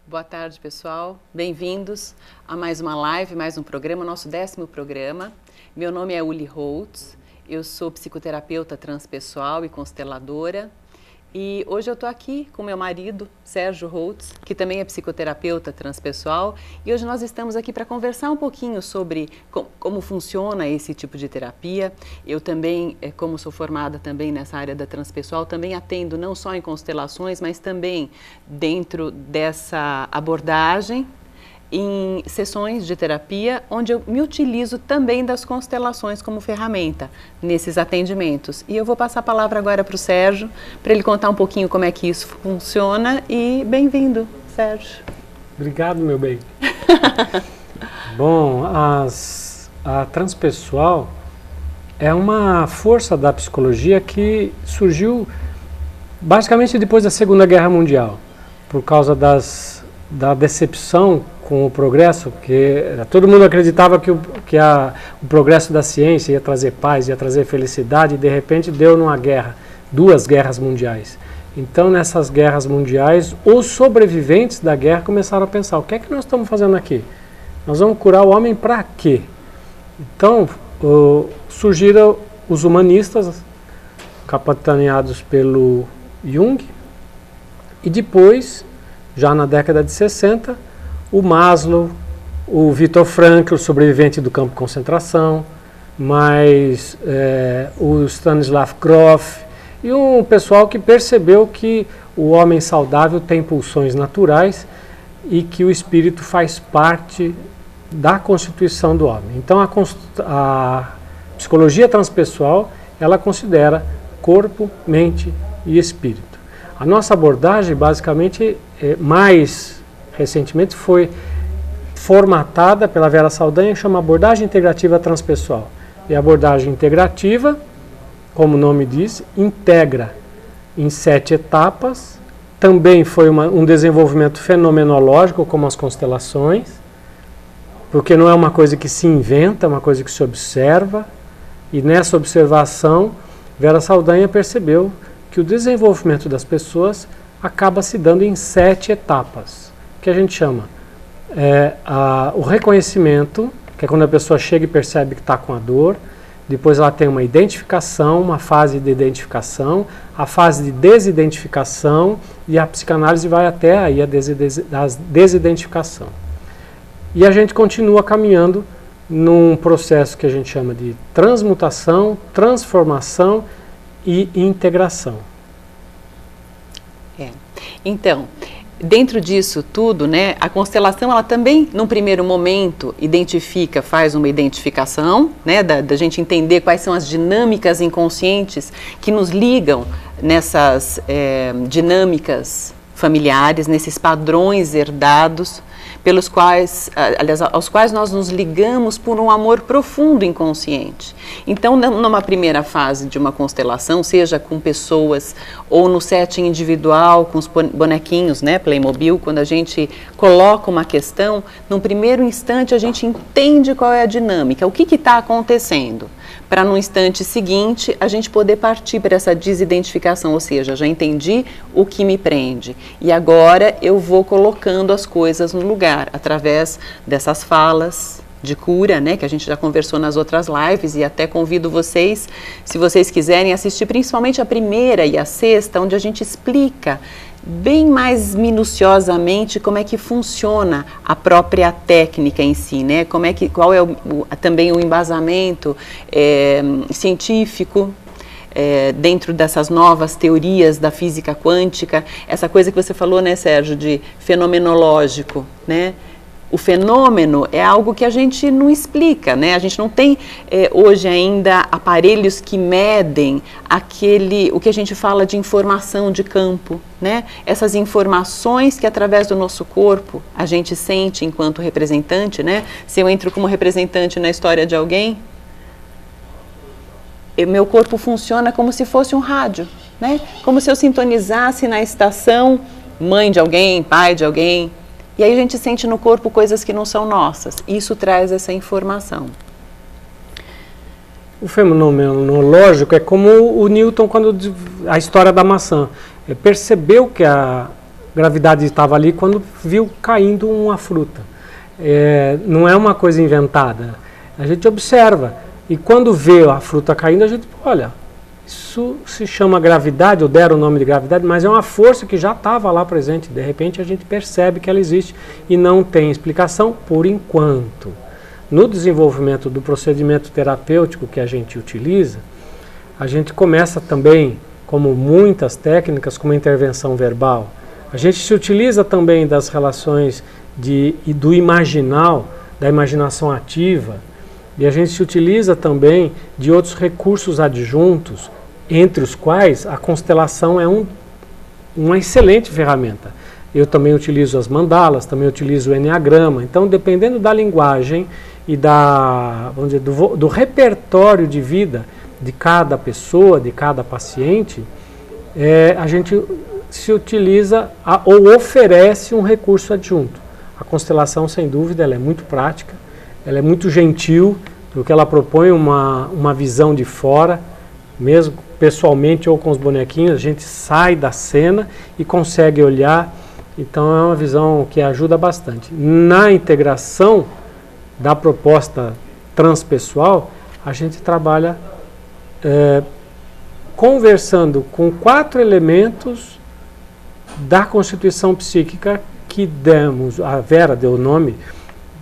Boa tarde, pessoal. Bem-vindos a mais uma live, mais um programa, nosso 10º programa. Meu nome é Uli Holtz, eu sou psicoterapeuta transpessoal e consteladora. E hoje eu estou aqui com meu marido, Sérgio Holtz, que também é psicoterapeuta transpessoal. E hoje nós estamos aqui para conversar um pouquinho sobre como funciona esse tipo de terapia. Eu também, como sou formada também nessa área da transpessoal, também atendo não só em constelações, mas também dentro dessa abordagem, em sessões de terapia, onde eu me utilizo também das constelações como ferramenta nesses atendimentos. E eu vou passar a palavra agora para o Sérgio, para ele contar um pouquinho como é que isso funciona. E bem-vindo, Sérgio. Obrigado, meu bem. Bom, a transpessoal é uma força da psicologia que surgiu basicamente depois da Segunda Guerra Mundial, por causa da decepção com o progresso, porque todo mundo acreditava que o progresso da ciência ia trazer paz, ia trazer felicidade, e de repente deu numa guerra, 2 guerras mundiais. Então, nessas guerras mundiais, os sobreviventes da guerra começaram a pensar, o que é que nós estamos fazendo aqui? Nós vamos curar o homem para quê? Então, surgiram os humanistas, capitaneados pelo Jung, e depois, já na década de 60, o Maslow, o Viktor Frankl, sobrevivente do campo de concentração, mas o Stanislav Grof e um pessoal que percebeu que o homem saudável tem pulsões naturais e que o espírito faz parte da constituição do homem. Então a psicologia transpessoal, ela considera corpo, mente e espírito. A nossa abordagem, basicamente, mais recentemente foi formatada pela Vera Saldanha, que chama abordagem integrativa transpessoal. E a abordagem integrativa, como o nome diz, integra em 7 etapas. Também foi um desenvolvimento fenomenológico, como as constelações, porque não é uma coisa que se inventa, é uma coisa que se observa. E nessa observação, Vera Saldanha percebeu que o desenvolvimento das pessoas acaba se dando em 7 etapas, que a gente chama o reconhecimento, que é quando a pessoa chega e percebe que está com a dor. Depois ela tem uma identificação, uma fase de identificação, a fase de desidentificação, e a psicanálise vai até aí a desidentificação. E a gente continua caminhando num processo que a gente chama de transmutação, transformação e integração. Então, dentro disso tudo, né, a constelação, ela também, num primeiro momento, faz uma identificação, né, da gente entender quais são as dinâmicas inconscientes que nos ligam nessas dinâmicas familiares, nesses padrões herdados, pelos quais, aliás, aos quais nós nos ligamos por um amor profundo inconsciente. Então, numa primeira fase de uma constelação, seja com pessoas ou no setting individual, com os bonequinhos, né, Playmobil, quando a gente coloca uma questão, num primeiro instante a gente entende qual é a dinâmica, o que está acontecendo, para no instante seguinte a gente poder partir para essa desidentificação, ou seja, já entendi o que me prende e agora eu vou colocando as coisas no lugar, através dessas falas de cura, né, que a gente já conversou nas outras lives, e até convido vocês, se vocês quiserem assistir principalmente a primeira e a sexta, onde a gente explica bem mais minuciosamente como é que funciona a própria técnica em si, né? Qual é também o embasamento científico dentro dessas novas teorias da física quântica, essa coisa que você falou, né, Sérgio, de fenomenológico, né? O fenômeno é algo que a gente não explica, né? A gente não tem hoje ainda aparelhos que medem o que a gente fala de informação de campo, né? Essas informações que através do nosso corpo a gente sente enquanto representante, né? Se eu entro como representante na história de alguém, meu corpo funciona como se fosse um rádio, né? Como se eu sintonizasse na estação mãe de alguém, pai de alguém. E aí a gente sente no corpo coisas que não são nossas. Isso traz essa informação. O fenomenológico é como o Newton, quando a história da maçã. Percebeu que gravidade estava ali quando viu caindo uma fruta. Não é uma coisa inventada. A gente observa. E quando vê a fruta caindo, a gente, olha, isso se chama gravidade, ou deram o nome de gravidade, mas é uma força que já estava lá presente. De repente a gente percebe que ela existe e não tem explicação por enquanto. No desenvolvimento do procedimento terapêutico que a gente utiliza, a gente começa também, como muitas técnicas, com uma intervenção verbal. A gente se utiliza também das relações do imaginal, da imaginação ativa, e a gente se utiliza também de outros recursos adjuntos, entre os quais a constelação é uma excelente ferramenta. Eu também utilizo as mandalas, também utilizo o enneagrama. Então, dependendo da linguagem e vamos dizer, do repertório de vida de cada pessoa, de cada paciente, a gente se utiliza ou oferece um recurso adjunto. A constelação, sem dúvida, ela é muito prática, ela é muito gentil, porque ela propõe uma visão de fora, mesmo pessoalmente ou com os bonequinhos, a gente sai da cena e consegue olhar, então é uma visão que ajuda bastante. Na integração da proposta transpessoal, a gente trabalha conversando com 4 elementos da constituição psíquica que demos. A Vera deu o nome,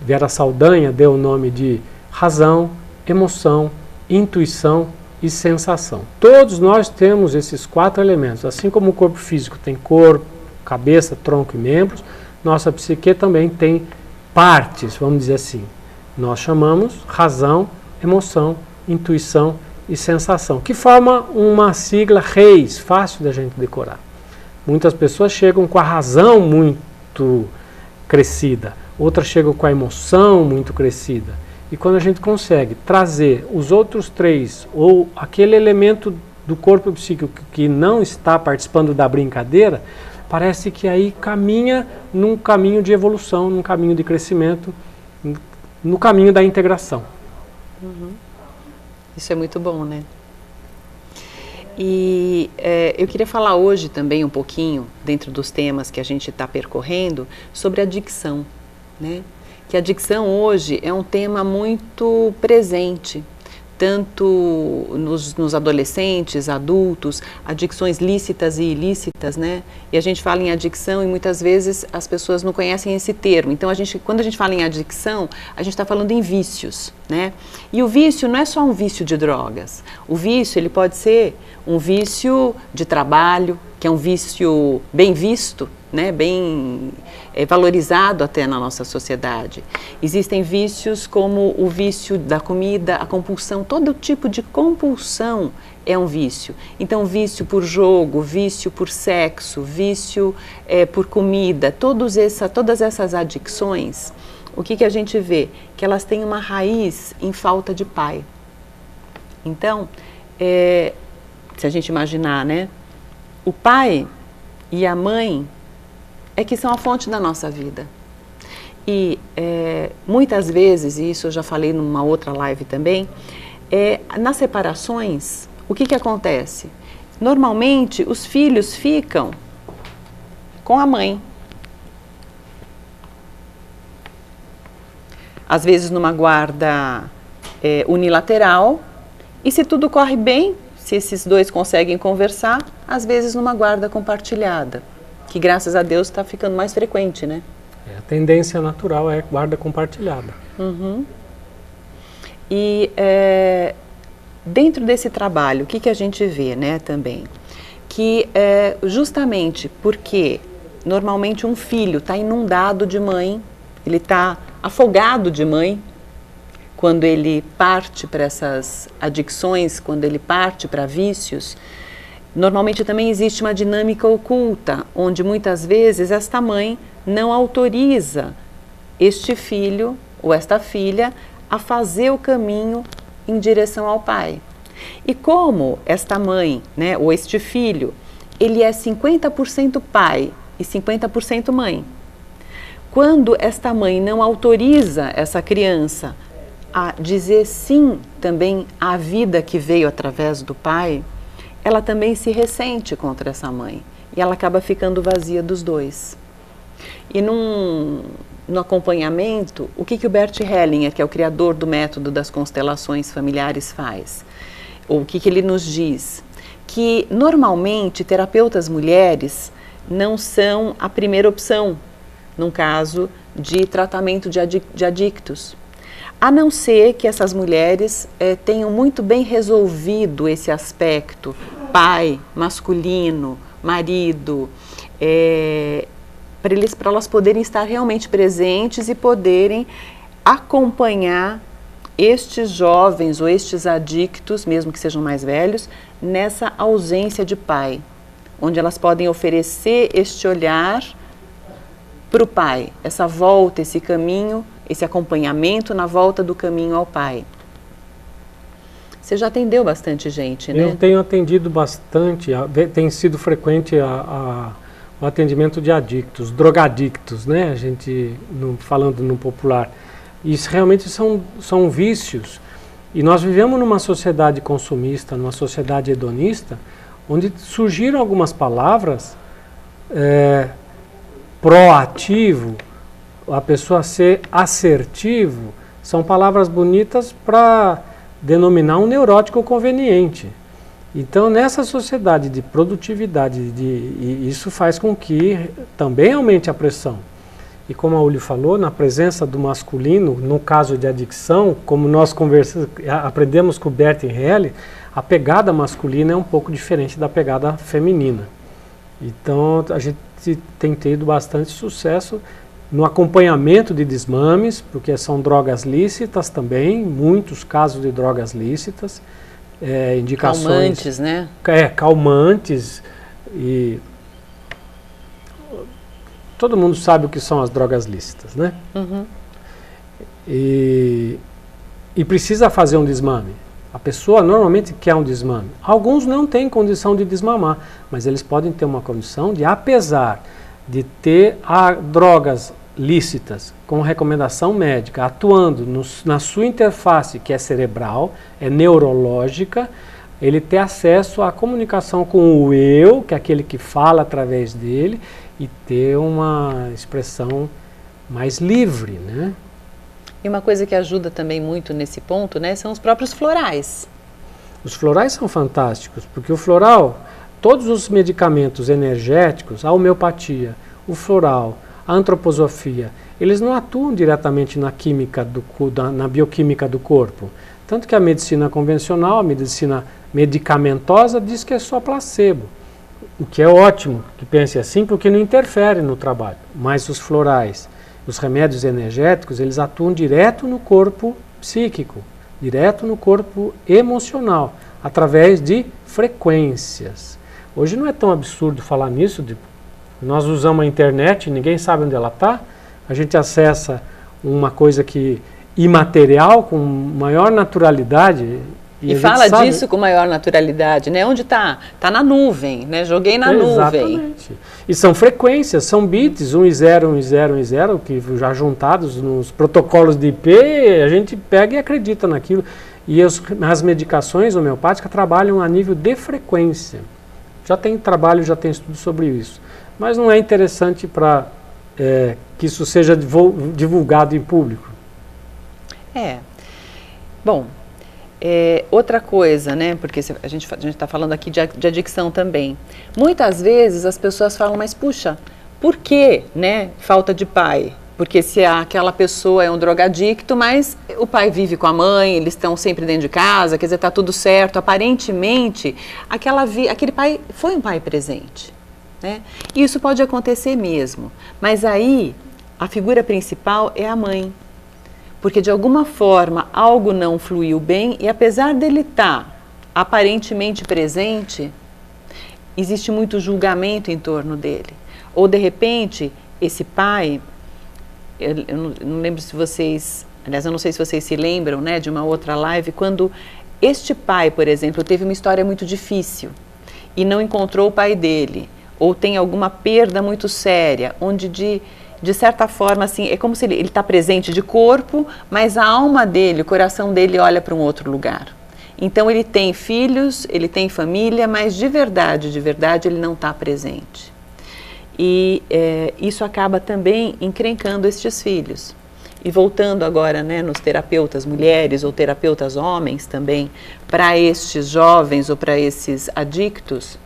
Vera Saldanha deu o nome de razão, emoção, intuição e sensação. Todos nós temos esses 4 elementos. Assim como o corpo físico tem corpo, cabeça, tronco e membros, nossa psique também tem partes, vamos dizer assim. Nós chamamos razão, emoção, intuição e sensação, que forma uma sigla REIS, fácil da gente decorar. Muitas pessoas chegam com a razão muito crescida, outras chegam com a emoção muito crescida. E quando a gente consegue trazer os outros 3, ou aquele elemento do corpo psíquico que não está participando da brincadeira, parece que aí caminha num caminho de evolução, num caminho de crescimento, no caminho da integração. Uhum. Isso é muito bom, né? E eu queria falar hoje também um pouquinho, dentro dos temas que a gente está percorrendo, sobre a dicção, né? Que a dicção hoje é um tema muito presente, tanto nos adolescentes, adultos, adicções lícitas e ilícitas, né? E a gente fala em adicção e muitas vezes as pessoas não conhecem esse termo. Então, quando a gente fala em adicção, a gente está falando em vícios, né? E o vício não é só um vício de drogas. O vício, ele pode ser um vício de trabalho, que é um vício bem visto, né? Bem valorizado até na nossa sociedade. Existem vícios como o vício da comida, a compulsão, todo tipo de compulsão é um vício. Então, vício por jogo, vício por sexo, vício por comida, todas essas adicções, o que a gente vê? Que elas têm uma raiz em falta de pai. Então, se a gente imaginar, né? O pai e a mãe é que são a fonte da nossa vida. E muitas vezes, e isso eu já falei numa outra live também, nas separações, o que acontece? Normalmente, os filhos ficam com a mãe. Às vezes numa guarda unilateral, e se tudo corre bem, se esses dois conseguem conversar, às vezes numa guarda compartilhada, que graças a Deus está ficando mais frequente, né? A tendência natural é guarda compartilhada. Uhum. E dentro desse trabalho, o que a gente vê, né, também? Que justamente porque normalmente um filho está inundado de mãe, ele está afogado de mãe, quando ele parte para essas adicções, quando ele parte para vícios, normalmente também existe uma dinâmica oculta, onde muitas vezes esta mãe não autoriza este filho ou esta filha a fazer o caminho em direção ao pai. E como esta mãe, né, ou este filho, ele é 50% pai e 50% mãe, quando esta mãe não autoriza essa criança a dizer sim também à vida que veio através do pai, ela também se ressente contra essa mãe. e ela acaba ficando vazia dos dois. E no acompanhamento, o que o Bert Hellinger, que é o criador do método das constelações familiares, faz? Ou o que ele nos diz? Que normalmente terapeutas mulheres não são a primeira opção num caso de tratamento de adictos. A não ser que essas mulheres tenham muito bem resolvido esse aspecto, pai, masculino, marido, para elas poderem estar realmente presentes e poderem acompanhar estes jovens ou estes adictos, mesmo que sejam mais velhos, nessa ausência de pai, onde elas podem oferecer este olhar para o pai, essa volta, esse caminho, esse acompanhamento na volta do caminho ao pai. Você já atendeu bastante gente, né? Eu tenho atendido bastante, tem sido frequente o atendimento de adictos, drogadictos, né? A gente, falando no popular. Isso realmente são vícios. E nós vivemos numa sociedade consumista, numa sociedade hedonista, onde surgiram algumas palavras, proativo, a pessoa ser assertivo, são palavras bonitas para denominar um neurótico conveniente. Então, nessa sociedade de produtividade, isso faz com que também aumente a pressão. E como a Uli falou, na presença do masculino, no caso de adicção, como nós aprendemos com o Bert Hellinger, a pegada masculina é um pouco diferente da pegada feminina. Então, a gente tem tido bastante sucesso no acompanhamento de desmames, porque são drogas lícitas também, muitos casos de drogas lícitas, indicações... Calmantes, né? Calmantes, e todo mundo sabe o que são as drogas lícitas, né? Uhum. E precisa fazer um desmame. A pessoa normalmente quer um desmame. Alguns não têm condição de desmamar, mas eles podem ter uma condição de, apesar de ter drogas lícitas com recomendação médica, atuando na sua interface, que é cerebral, é neurológica, ele ter acesso à comunicação com o eu, que é aquele que fala através dele, e ter uma expressão mais livre, né? E uma coisa que ajuda também muito nesse ponto, né, são os próprios florais. Os florais são fantásticos, porque o floral, todos os medicamentos energéticos, a homeopatia, o floral, a antroposofia, eles não atuam diretamente na química na bioquímica do corpo. Tanto que a medicina convencional, a medicina medicamentosa, diz que é só placebo. O que é ótimo que pense assim, porque não interfere no trabalho. Mas os florais, os remédios energéticos, eles atuam direto no corpo psíquico, direto no corpo emocional, através de frequências. Hoje não é tão absurdo falar nisso, nós usamos a internet, ninguém sabe onde ela está, a gente acessa uma coisa imaterial, com maior naturalidade. E fala disso com maior naturalidade, né? Onde está? Está na nuvem, né? Joguei na nuvem. Exatamente. E são frequências, são bits, 1 e 0, 1 e 0, 1 e 0, que já juntados nos protocolos de IP, a gente pega e acredita naquilo. E as medicações homeopáticas trabalham a nível de frequência. Já tem trabalho, já tem estudo sobre isso. Mas não é interessante para que isso seja divulgado em público. Bom... outra coisa, né, porque a gente está falando aqui de adicção também. Muitas vezes as pessoas falam, mas puxa, por que, né, falta de pai? Porque se aquela pessoa é um drogadicto, mas o pai vive com a mãe, eles estão sempre dentro de casa, quer dizer, está tudo certo. Aparentemente, aquele pai foi um pai presente, né? E isso pode acontecer mesmo. Mas aí, a figura principal é a mãe. Porque de alguma forma algo não fluiu bem e apesar dele estar aparentemente presente, existe muito julgamento em torno dele. Ou de repente, esse pai, eu não lembro se vocês, aliás eu não sei se vocês se lembram, né, de uma outra live, quando este pai, por exemplo, teve uma história muito difícil e não encontrou o pai dele, ou tem alguma perda muito séria, onde de certa forma, assim, é como se ele está presente de corpo, mas a alma dele, o coração dele olha para um outro lugar. Então ele tem filhos, ele tem família, mas de verdade ele não está presente. E isso acaba também encrencando estes filhos. E voltando agora, né, nos terapeutas mulheres ou terapeutas homens também, para estes jovens ou para esses adictos,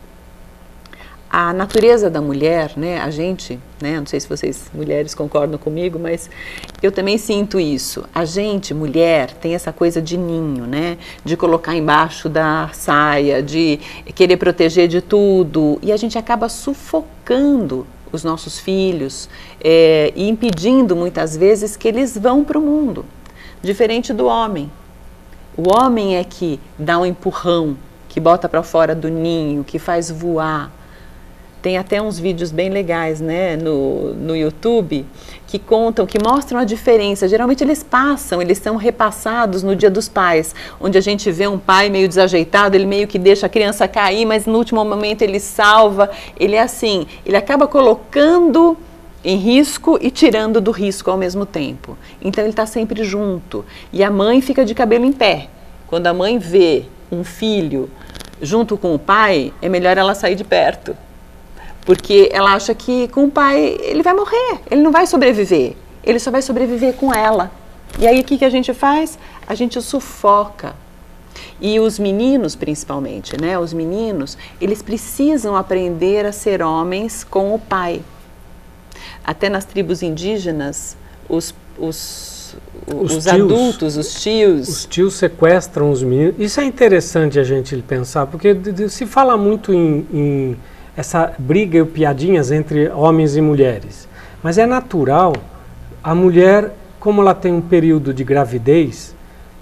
a natureza da mulher, né, a gente, né, não sei se vocês mulheres concordam comigo, mas eu também sinto isso. A gente, mulher, tem essa coisa de ninho, né, de colocar embaixo da saia, de querer proteger de tudo, e a gente acaba sufocando os nossos filhos e impedindo muitas vezes que eles vão para o mundo, diferente do homem. O homem é que dá um empurrão, que bota para fora do ninho, que faz voar. Tem até uns vídeos bem legais, né, no YouTube, que contam, que mostram a diferença. Geralmente eles são repassados no Dia dos Pais, onde a gente vê um pai meio desajeitado, ele meio que deixa a criança cair, mas no último momento ele salva. Ele é assim, ele acaba colocando em risco e tirando do risco ao mesmo tempo. Então ele está sempre junto. E a mãe fica de cabelo em pé. Quando a mãe vê um filho junto com o pai, é melhor ela sair de perto. Porque ela acha que com o pai ele vai morrer, ele não vai sobreviver, ele só vai sobreviver com ela. E aí o que a gente faz? A gente sufoca. E os meninos principalmente, né? Os meninos, eles precisam aprender a ser homens com o pai. Até nas tribos indígenas, os tios, adultos, os tios... Os tios sequestram os meninos. Isso é interessante a gente pensar, porque se fala muito em essa briga e piadinhas entre homens e mulheres. Mas é natural, a mulher, como ela tem um período de gravidez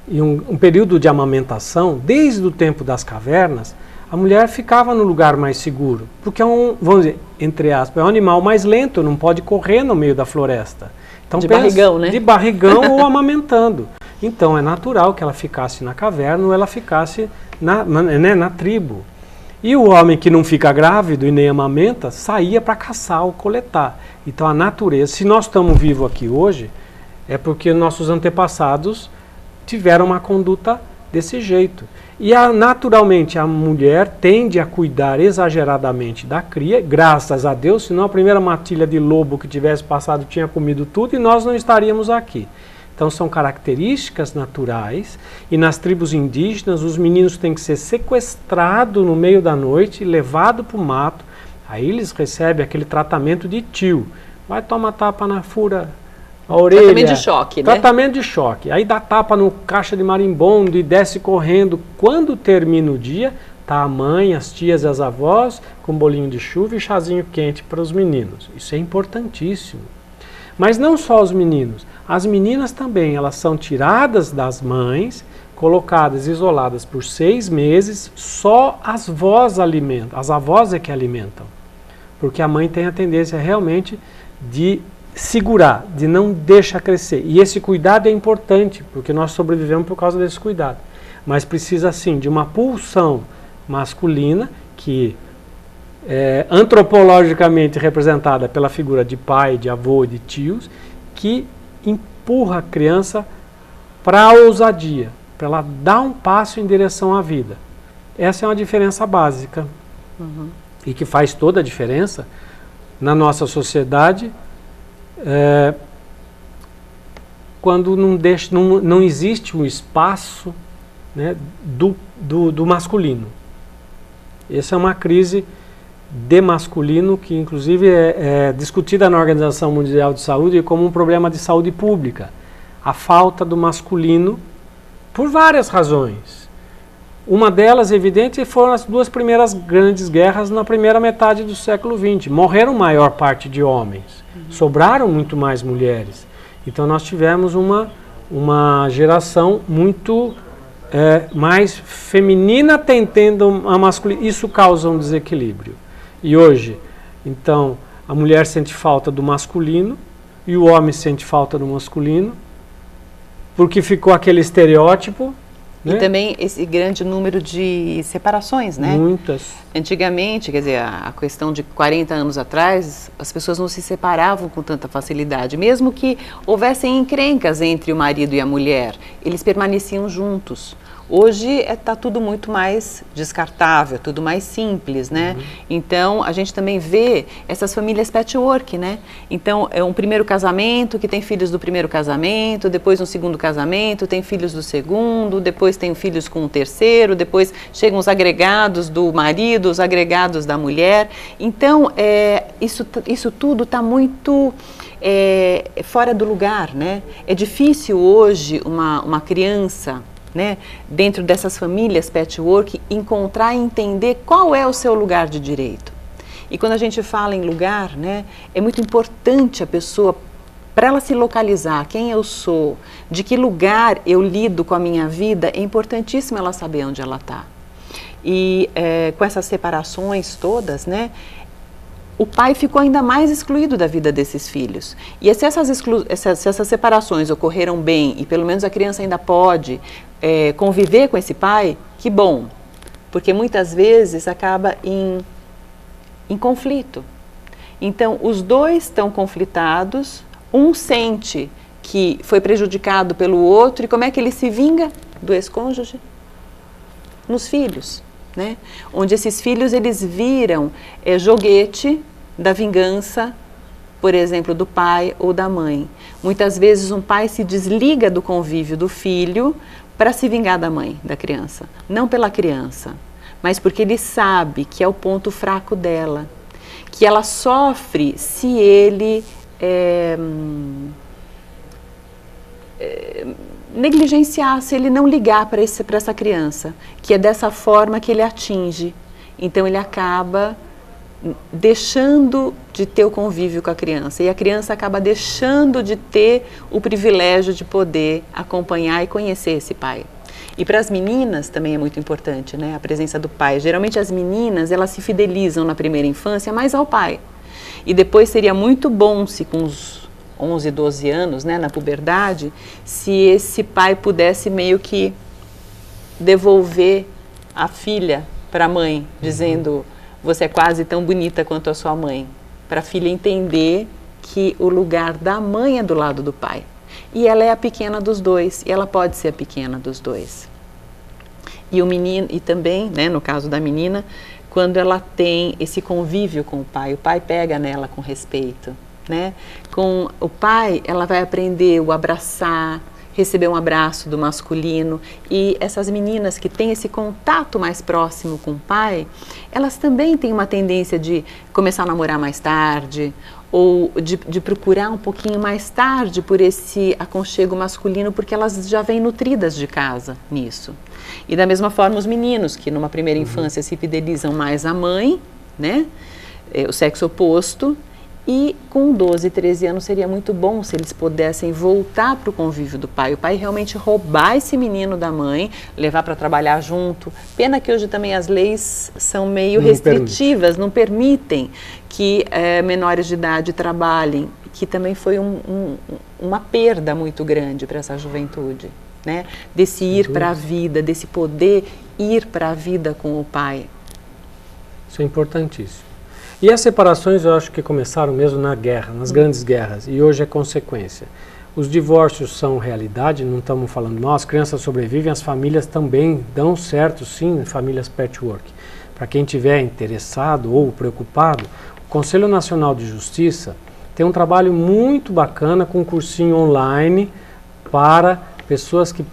e um período de amamentação, desde o tempo das cavernas, a mulher ficava no lugar mais seguro, porque é vamos dizer, entre aspas, é um animal mais lento, não pode correr no meio da floresta. Então, de barrigão, né? De barrigão ou amamentando. Então é natural que ela ficasse na caverna ou ela ficasse na tribo. E o homem que não fica grávido e nem amamenta, saía para caçar ou coletar. Então a natureza, se nós estamos vivos aqui hoje, é porque nossos antepassados tiveram uma conduta desse jeito. E naturalmente a mulher tende a cuidar exageradamente da cria, graças a Deus, senão a primeira matilha de lobo que tivesse passado tinha comido tudo e nós não estaríamos aqui. Então são características naturais, e nas tribos indígenas os meninos têm que ser sequestrados no meio da noite e levados para o mato. Aí eles recebem aquele tratamento de tio. Vai tomar tapa na fura, a orelha. Tratamento de choque, né? Tratamento de choque. Aí dá tapa no caixa de marimbondo e desce correndo. Quando termina o dia, tá a mãe, as tias e as avós com bolinho de chuva e chazinho quente para os meninos. Isso é importantíssimo. Mas não só os meninos. As meninas também, elas são tiradas das mães, colocadas, isoladas por 6 meses, só as avós alimentam, as avós é que alimentam. Porque a mãe tem a tendência realmente de segurar, de não deixar crescer. E esse cuidado é importante, porque nós sobrevivemos por causa desse cuidado. Mas precisa sim de uma pulsão masculina, que é antropologicamente representada pela figura de pai, de avô, de tios, que empurra a criança para a ousadia, para ela dar um passo em direção à vida. Essa é uma diferença básica e que faz toda a diferença na nossa sociedade quando não existe um espaço, né, do masculino. Essa é uma crise de masculino que inclusive é discutida na Organização Mundial de Saúde como um problema de saúde pública. A falta do masculino por várias razões. Uma delas, evidente, foram as 2 primeiras grandes guerras na primeira metade do século XX. Morreram maior parte de homens, sobraram muito mais mulheres. Então nós tivemos uma geração muito mais feminina tendendo a masculino. Isso causa um desequilíbrio. E hoje, então, a mulher sente falta do masculino e o homem sente falta do masculino, porque ficou aquele estereótipo. E também esse grande número de separações, né? Muitas. Antigamente, quer dizer, a questão de 40 anos atrás, as pessoas não se separavam com tanta facilidade. Mesmo que houvessem encrencas entre o marido e a mulher, eles permaneciam juntos. Hoje está tudo muito mais descartável, tudo mais simples, né? Então, a gente também vê essas famílias patchwork, né? Então, é um primeiro casamento que tem filhos do primeiro casamento, depois um segundo casamento, tem filhos do segundo, depois tem filhos com o terceiro, depois chegam os agregados do marido, os agregados da mulher. Então, isso tudo está muito fora do lugar, né? É difícil hoje uma criança, né, dentro dessas famílias patchwork, encontrar e entender qual é o seu lugar de direito. E quando a gente fala em lugar, né, é muito importante a pessoa, para ela se localizar, quem eu sou, de que lugar eu lido com a minha vida, é importantíssimo ela saber onde ela está. E com essas separações todas, né, o pai ficou ainda mais excluído da vida desses filhos. E se essas separações ocorreram bem e pelo menos a criança ainda pode conviver com esse pai, que bom. Porque muitas vezes acaba em conflito. Então, os dois estão conflitados, um sente que foi prejudicado pelo outro, e como é que ele se vinga do ex-cônjuge? Nos filhos, né? Onde esses filhos eles viram joguete da vingança, por exemplo, do pai ou da mãe. Muitas vezes um pai se desliga do convívio do filho para se vingar da mãe, da criança. Não pela criança, mas porque ele sabe que é o ponto fraco dela, que ela sofre se ele negligenciar, se ele não ligar para essa criança, que é dessa forma que ele atinge. Então ele acaba deixando de ter o convívio com a criança, e a criança acaba deixando de ter o privilégio de poder acompanhar e conhecer esse pai. E para as meninas também é muito importante, né, a presença do pai. Geralmente as meninas, elas se fidelizam na primeira infância mais ao pai, e depois seria muito bom se com os 11, 12 anos, né, na puberdade, se esse pai pudesse meio que devolver a filha para a mãe, dizendo: você é quase tão bonita quanto a sua mãe, para a filha entender que o lugar da mãe é do lado do pai. E ela é a pequena dos dois, e ela pode ser a pequena dos dois. E o menino, e também, né, no caso da menina, quando ela tem esse convívio com o pai pega nela com respeito, né? Com o pai, ela vai aprender o abraçar, receber um abraço do masculino. E essas meninas que têm esse contato mais próximo com o pai, elas também têm uma tendência de começar a namorar mais tarde, ou de procurar um pouquinho mais tarde por esse aconchego masculino, porque elas já vêm nutridas de casa nisso. E da mesma forma os meninos, que numa primeira infância se fidelizam mais à mãe, né, o sexo oposto, e com 12, 13 anos seria muito bom se eles pudessem voltar para o convívio do pai. O pai realmente roubar esse menino da mãe, levar para trabalhar junto. Pena que hoje também as leis são meio restritivas, não permitem que menores de idade trabalhem, que também foi uma perda muito grande para essa juventude, né? Desse ir para a vida, desse poder ir para a vida com o pai. Isso é importantíssimo. E as separações eu acho que começaram mesmo na guerra, nas grandes guerras, e hoje é consequência. Os divórcios são realidade, não estamos falando mal, as crianças sobrevivem, as famílias também dão certo, sim, famílias patchwork. Para quem estiver interessado ou preocupado, o Conselho Nacional de Justiça tem um trabalho muito bacana com um cursinho online para pessoas que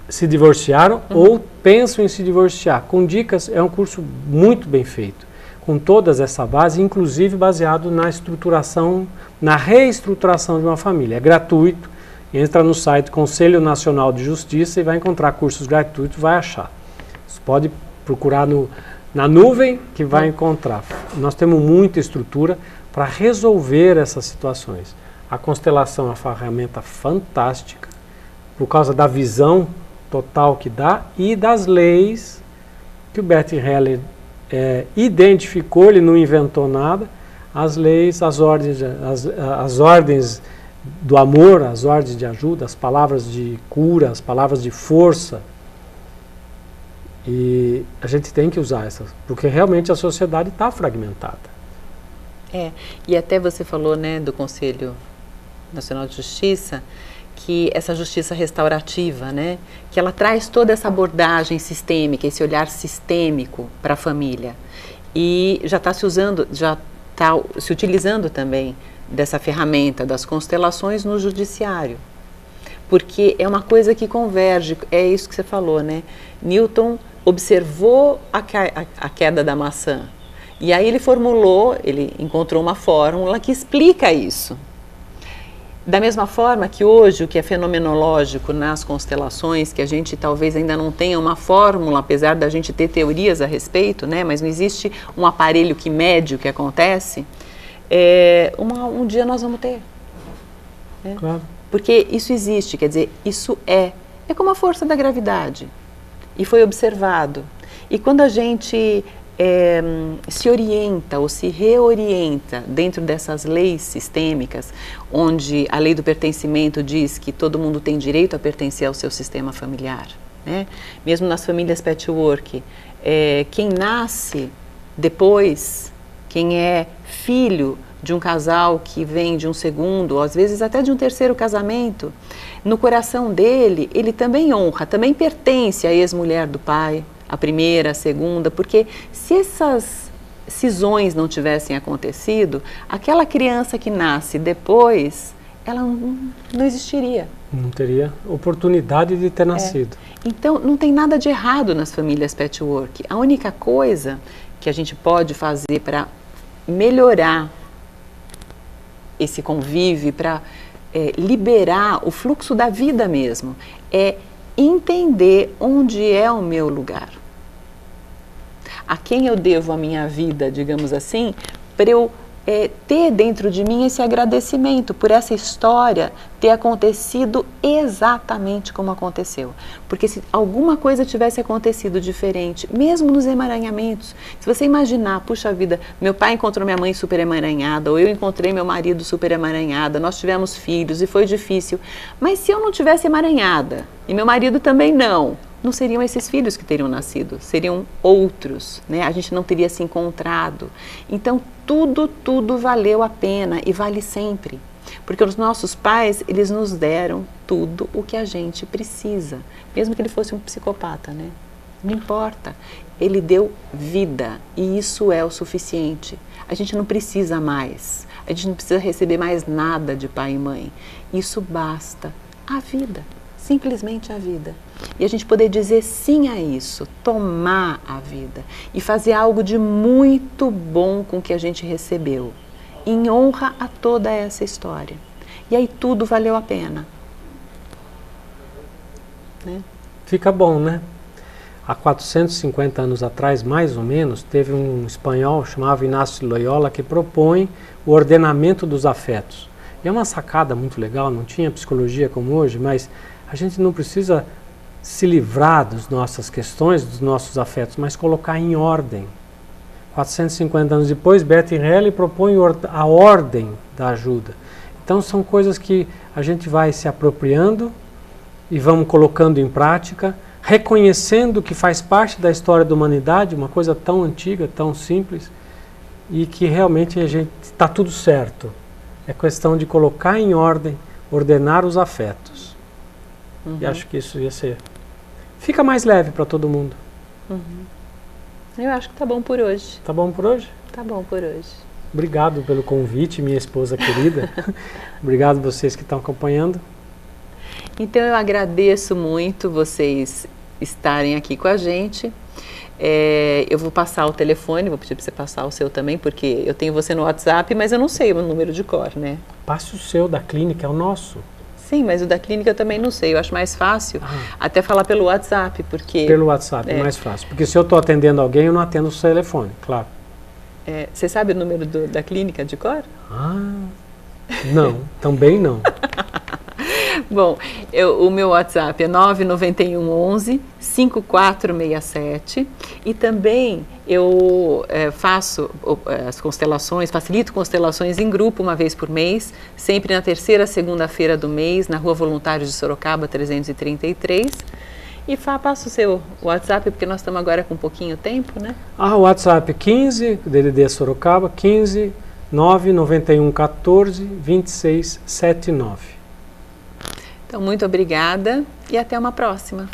se divorciaram ou pensam em se divorciar. Com dicas, é um curso muito bem feito, com todas essa base, inclusive baseado na estruturação, na reestruturação de uma família. É gratuito, entra no site Conselho Nacional de Justiça e vai encontrar cursos gratuitos, vai achar. Você pode procurar na nuvem que vai encontrar. Nós temos muita estrutura para resolver essas situações. A constelação é uma ferramenta fantástica, por causa da visão total que dá e das leis que o Bert Hellinger identificou, ele não inventou nada, as leis, as ordens do amor, as ordens de ajuda, as palavras de cura, as palavras de força. E a gente tem que usar essas, porque realmente a sociedade está fragmentada. E até você falou, né, do Conselho Nacional de Justiça, que essa justiça restaurativa, né, que ela traz toda essa abordagem sistêmica, esse olhar sistêmico para a família. E já está se utilizando também dessa ferramenta das constelações no judiciário. Porque é uma coisa que converge, é isso que você falou, né? Newton observou a queda da maçã. E aí ele encontrou uma fórmula que explica isso. Da mesma forma que hoje o que é fenomenológico nas constelações, que a gente talvez ainda não tenha uma fórmula, apesar da gente ter teorias a respeito, né? Mas não existe um aparelho que mede o que acontece, um dia nós vamos ter. Né? Claro. Porque isso existe, quer dizer, isso é como a força da gravidade. E foi observado. E quando a gente se orienta ou se reorienta dentro dessas leis sistêmicas, onde a lei do pertencimento diz que todo mundo tem direito a pertencer ao seu sistema familiar, né? Mesmo nas famílias patchwork, quem nasce depois, quem é filho de um casal que vem de um segundo, ou às vezes até de um terceiro casamento, no coração dele, ele também honra, também pertence à ex-mulher do pai, a primeira, a segunda, porque se essas cisões não tivessem acontecido, aquela criança que nasce depois, ela não existiria. Não teria oportunidade de ter nascido. Então, não tem nada de errado nas famílias patchwork. A única coisa que a gente pode fazer para melhorar esse convívio, para liberar o fluxo da vida mesmo, é entender onde é o meu lugar. A quem eu devo a minha vida, digamos assim, para eu ter dentro de mim esse agradecimento por essa história ter acontecido exatamente como aconteceu. Porque se alguma coisa tivesse acontecido diferente, mesmo nos emaranhamentos, se você imaginar, puxa vida, meu pai encontrou minha mãe super emaranhada, ou eu encontrei meu marido super emaranhada, nós tivemos filhos e foi difícil, mas se eu não tivesse emaranhada, e meu marido também não seriam esses filhos que teriam nascido, seriam outros, né? A gente não teria se encontrado. Então, tudo valeu a pena e vale sempre. Porque os nossos pais, eles nos deram tudo o que a gente precisa. Mesmo que ele fosse um psicopata, né? Não importa. Ele deu vida e isso é o suficiente. A gente não precisa mais. A gente não precisa receber mais nada de pai e mãe. Isso basta. A vida. Simplesmente a vida. E a gente poder dizer sim a isso, tomar a vida e fazer algo de muito bom com o que a gente recebeu, em honra a toda essa história. E aí tudo valeu a pena. Né? Fica bom, né? Há 450 anos atrás, mais ou menos, teve um espanhol chamado Inácio de Loyola que propõe o ordenamento dos afetos. E é uma sacada muito legal, não tinha psicologia como hoje, mas a gente não precisa se livrar das nossas questões, dos nossos afetos, mas colocar em ordem. 450 anos depois, Bertrand Helly propõe a ordem da ajuda. Então são coisas que a gente vai se apropriando e vamos colocando em prática, reconhecendo que faz parte da história da humanidade, uma coisa tão antiga, tão simples, e que realmente a gente está tudo certo. É questão de colocar em ordem, ordenar os afetos. E acho que isso ia ser... Fica mais leve para todo mundo. Eu acho que tá bom por hoje. Tá bom por hoje? Tá bom por hoje. Obrigado pelo convite, minha esposa querida. Obrigado a vocês que estão acompanhando. Então eu agradeço muito vocês estarem aqui com a gente. Eu vou passar o telefone, vou pedir para você passar o seu também, porque eu tenho você no WhatsApp, mas eu não sei o número de cor, né? Passe o seu da clínica, é o nosso. Sim, mas o da clínica eu também não sei, eu acho mais fácil até falar pelo WhatsApp, porque... Pelo WhatsApp é mais fácil, porque se eu estou atendendo alguém, eu não atendo o telefone, claro. Você sabe o número da clínica de cor? Não, também não. Bom, o meu WhatsApp é 991 11 5467 e também eu faço as constelações, facilito constelações em grupo uma vez por mês, sempre na terceira segunda-feira do mês, na Rua Voluntários de Sorocaba 333. E passo o seu WhatsApp, porque nós estamos agora com um pouquinho tempo, né? O WhatsApp 15, DDD Sorocaba, 15 991 14 26 79. Então, muito obrigada e até uma próxima.